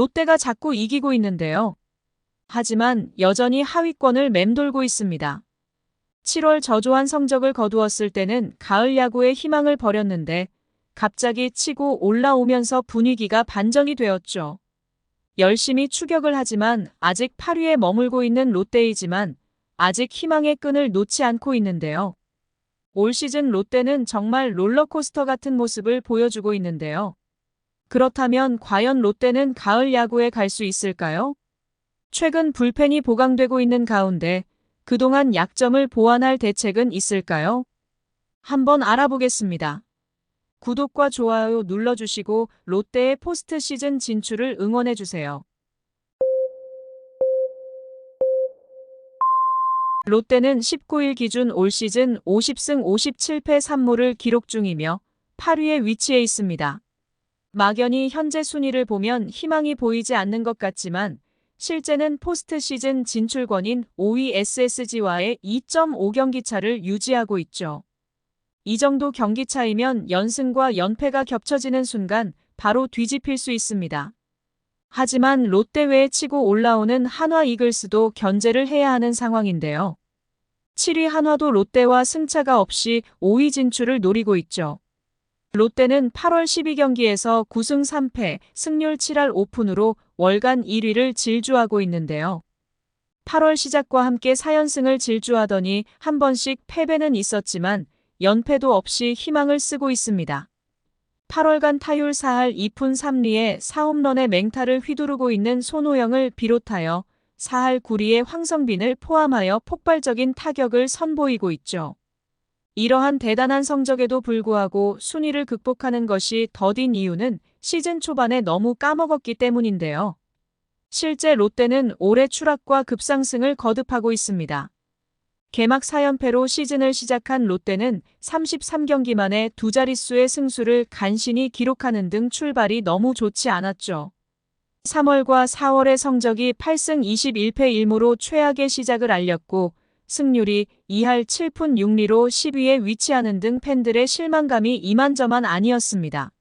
롯데가 자꾸 이기고 있는데요. 하지만 여전히 하위권을 맴돌고 있습니다. 7월 저조한 성적을 거두었을 때는 가을 야구에 희망을 버렸는데 갑자기 치고 올라오면서 분위기가 반전이 되었죠. 열심히 추격을 하지만 아직 8위에 머물고 있는 롯데이지만 아직 희망의 끈을 놓지 않고 있는데요. 올 시즌 롯데는 정말 롤러코스터 같은 모습을 보여주고 있는데요. 그렇다면 과연 롯데는 가을 야구에 갈 수 있을까요? 최근 불펜이 보강되고 있는 가운데 그동안 약점을 보완할 대책은 있을까요? 한번 알아보겠습니다. 구독과 좋아요 눌러주시고 롯데의 포스트 시즌 진출을 응원해주세요. 롯데는 19일 기준 올 시즌 50승 57패 3무를 기록 중이며 8위에 위치해 있습니다. 막연히 현재 순위를 보면 희망이 보이지 않는 것 같지만 실제는 포스트 시즌 진출권인 5위 SSG와의 2.5경기 차를 유지하고 있죠. 이 정도 경기 차이면 연승과 연패가 겹쳐지는 순간 바로 뒤집힐 수 있습니다. 하지만 롯데 외에 치고 올라오는 한화 이글스도 견제를 해야 하는 상황인데요. 7위 한화도 롯데와 승차가 없이 5위 진출을 노리고 있죠. 롯데는 8월 12경기에서 9승 3패, 승률 7할 5푼으로 월간 1위를 질주하고 있는데요. 8월 시작과 함께 4연승을 질주하더니 한 번씩 패배는 있었지만 연패도 없이 희망을 쓰고 있습니다. 8월간 타율 4할 2푼 3리에 4홈런의 맹타를 휘두르고 있는 손호영을 비롯하여 4할 9리의 황성빈을 포함하여 폭발적인 타격을 선보이고 있죠. 이러한 대단한 성적에도 불구하고 순위를 극복하는 것이 더딘 이유는 시즌 초반에 너무 까먹었기 때문인데요. 실제 롯데는 올해 추락과 급상승을 거듭하고 있습니다. 개막 4연패로 시즌을 시작한 롯데는 33경기 만에 두 자릿수의 승수를 간신히 기록하는 등 출발이 너무 좋지 않았죠. 3월과 4월의 성적이 8승 21패 1무로 최악의 시작을 알렸고 승률이 2할 7푼 6리로 10위에 위치하는 등 팬들의 실망감이 이만저만 아니었습니다.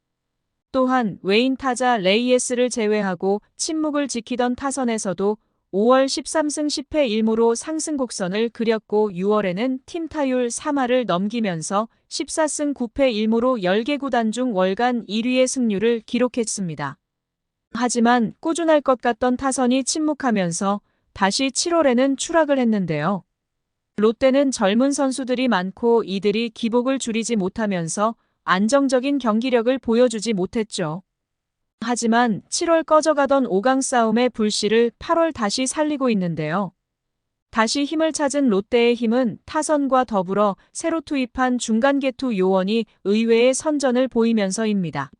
또한 외인 타자 레이에스를 제외하고 침묵을 지키던 타선에서도 5월 13승 10패 1무로 상승 곡선을 그렸고 6월에는 팀 타율 3할을 넘기면서 14승 9패 1무로 10개 구단 중 월간 1위의 승률을 기록했습니다. 하지만 꾸준할 것 같던 타선이 침묵하면서 다시 7월에는 추락을 했는데요. 롯데는 젊은 선수들이 많고 이들이 기복을 줄이지 못하면서 안정적인 경기력을 보여주지 못했죠. 하지만 7월 꺼져가던 5강 싸움의 불씨를 8월 다시 살리고 있는데요. 다시 힘을 찾은 롯데의 힘은 타선과 더불어 새로 투입한 중간개투 요원이 의외의 선전을 보이면서입니다.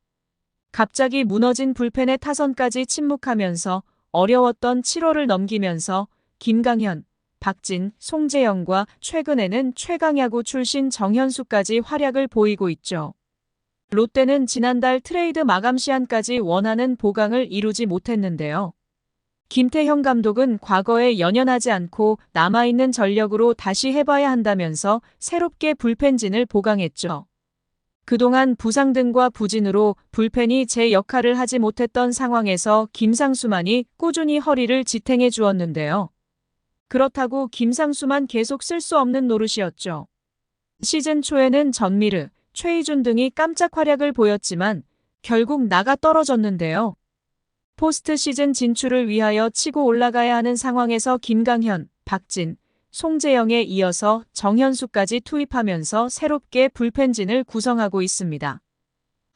갑자기 무너진 불펜의 타선까지 침묵하면서 어려웠던 7월을 넘기면서 김강현, 박진, 송재영과 최근에는 최강야구 출신 정현수까지 활약을 보이고 있죠. 롯데는 지난달 트레이드 마감 시한까지 원하는 보강을 이루지 못했는데요. 김태형 감독은 과거에 연연하지 않고 남아있는 전력으로 다시 해봐야 한다면서 새롭게 불펜진을 보강했죠. 그동안 부상 등과 부진으로 불펜이 제 역할을 하지 못했던 상황에서 김상수만이 꾸준히 허리를 지탱해 주었는데요. 그렇다고 김상수만 계속 쓸 수 없는 노릇이었죠. 시즌 초에는 전미르, 최희준 등이 깜짝 활약을 보였지만 결국 나가 떨어졌는데요. 포스트 시즌 진출을 위하여 치고 올라가야 하는 상황에서 김강현, 박진, 송재영에 이어서 정현수까지 투입하면서 새롭게 불펜진을 구성하고 있습니다.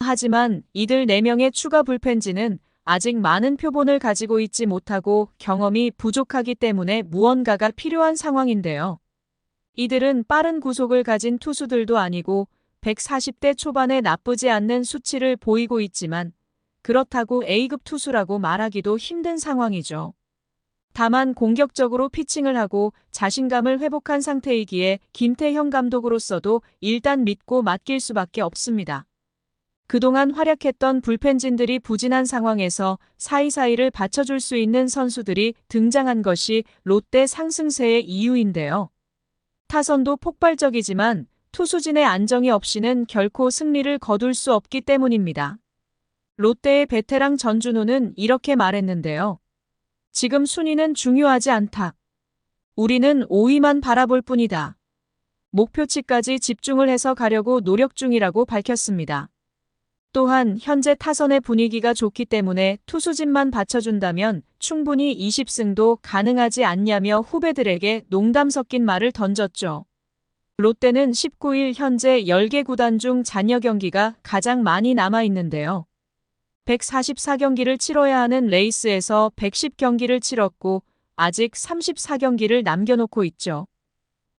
하지만 이들 4명의 추가 불펜진은 아직 많은 표본을 가지고 있지 못하고 경험이 부족하기 때문에 무언가가 필요한 상황인데요. 이들은 빠른 구속을 가진 투수들도 아니고 140대 초반에 나쁘지 않는 수치를 보이고 있지만 그렇다고 A급 투수라고 말하기도 힘든 상황이죠. 다만 공격적으로 피칭을 하고 자신감을 회복한 상태이기에 김태형 감독으로서도 일단 믿고 맡길 수밖에 없습니다. 그동안 활약했던 불펜진들이 부진한 상황에서 사이사이를 받쳐줄 수 있는 선수들이 등장한 것이 롯데 상승세의 이유인데요. 타선도 폭발적이지만 투수진의 안정이 없이는 결코 승리를 거둘 수 없기 때문입니다. 롯데의 베테랑 전준호는 이렇게 말했는데요. 지금 순위는 중요하지 않다. 우리는 5위만 바라볼 뿐이다. 목표치까지 집중을 해서 가려고 노력 중이라고 밝혔습니다. 또한 현재 타선의 분위기가 좋기 때문에 투수진만 받쳐준다면 충분히 20승도 가능하지 않냐며 후배들에게 농담 섞인 말을 던졌죠. 롯데는 19일 현재 10개 구단 중 잔여 경기가 가장 많이 남아있는데요. 144경기를 치러야 하는 레이스에서 110경기를 치렀고 아직 34경기를 남겨놓고 있죠.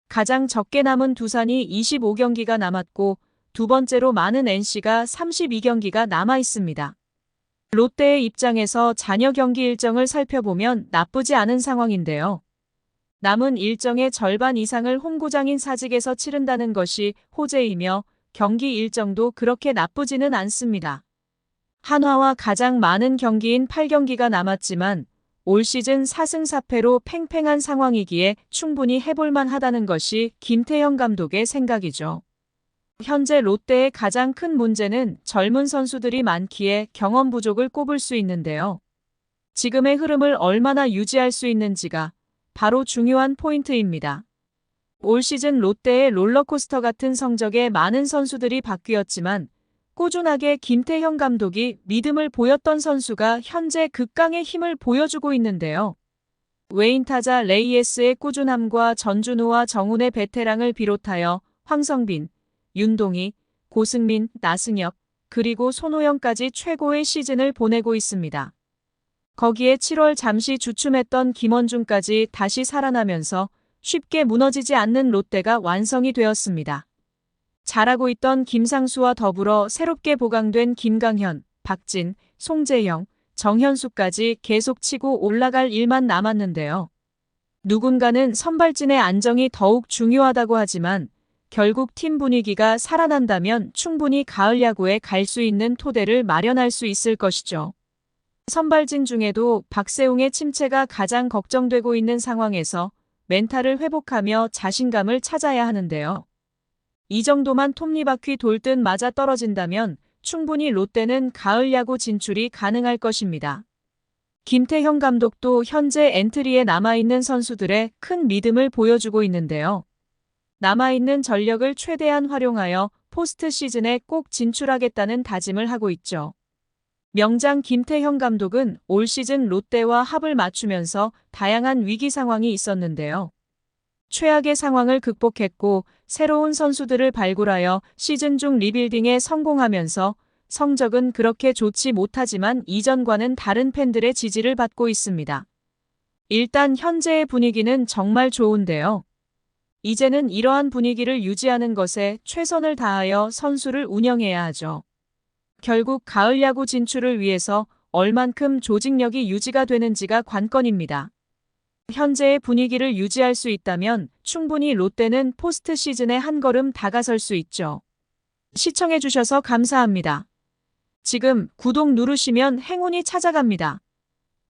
가장 적게 남은 두산이 25경기가 남았고 두 번째로 많은 NC가 32경기가 남아 있습니다. 롯데의 입장에서 잔여 경기 일정을 살펴보면 나쁘지 않은 상황인데요. 남은 일정의 절반 이상을 홈구장인 사직에서 치른다는 것이 호재이며 경기 일정도 그렇게 나쁘지는 않습니다. 한화와 가장 많은 경기인 8경기가 남았지만 올 시즌 4승 4패로 팽팽한 상황이기에 충분히 해볼만 하다는 것이 김태형 감독의 생각이죠. 현재 롯데의 가장 큰 문제는 젊은 선수들이 많기에 경험 부족을 꼽을 수 있는데요. 지금의 흐름을 얼마나 유지할 수 있는지가 바로 중요한 포인트입니다. 올 시즌 롯데의 롤러코스터 같은 성적에 많은 선수들이 바뀌었지만 꾸준하게 김태형 감독이 믿음을 보였던 선수가 현재 극강의 힘을 보여주고 있는데요. 외인 타자 레이에스의 꾸준함과 전준우와 정훈의 베테랑을 비롯하여 황성빈, 윤동희, 고승민, 나승엽, 그리고 손호영까지 최고의 시즌을 보내고 있습니다. 거기에 7월 잠시 주춤했던 김원중까지 다시 살아나면서 쉽게 무너지지 않는 롯데가 완성이 되었습니다. 잘하고 있던 김상수와 더불어 새롭게 보강된 김강현, 박진, 송재영, 정현수까지 계속 치고 올라갈 일만 남았는데요. 누군가는 선발진의 안정이 더욱 중요하다고 하지만 결국 팀 분위기가 살아난다면 충분히 가을 야구에 갈 수 있는 토대를 마련할 수 있을 것이죠. 선발진 중에도 박세웅의 침체가 가장 걱정되고 있는 상황에서 멘탈을 회복하며 자신감을 찾아야 하는데요. 이 정도만 톱니바퀴 돌 듯 맞아 떨어진다면 충분히 롯데는 가을 야구 진출이 가능할 것입니다. 김태형 감독도 현재 엔트리에 남아있는 선수들의 큰 믿음을 보여주고 있는데요. 남아있는 전력을 최대한 활용하여 포스트 시즌에 꼭 진출하겠다는 다짐을 하고 있죠. 명장 김태형 감독은 올 시즌 롯데와 합을 맞추면서 다양한 위기 상황이 있었는데요. 최악의 상황을 극복했고 새로운 선수들을 발굴하여 시즌 중 리빌딩에 성공하면서 성적은 그렇게 좋지 못하지만 이전과는 다른 팬들의 지지를 받고 있습니다. 일단 현재의 분위기는 정말 좋은데요. 이제는 이러한 분위기를 유지하는 것에 최선을 다하여 선수를 운영해야 하죠. 결국 가을 야구 진출을 위해서 얼만큼 조직력이 유지가 되는지가 관건입니다. 현재의 분위기를 유지할 수 있다면 충분히 롯데는 포스트 시즌에 한 걸음 다가설 수 있죠. 시청해주셔서 감사합니다. 지금 구독 누르시면 행운이 찾아갑니다.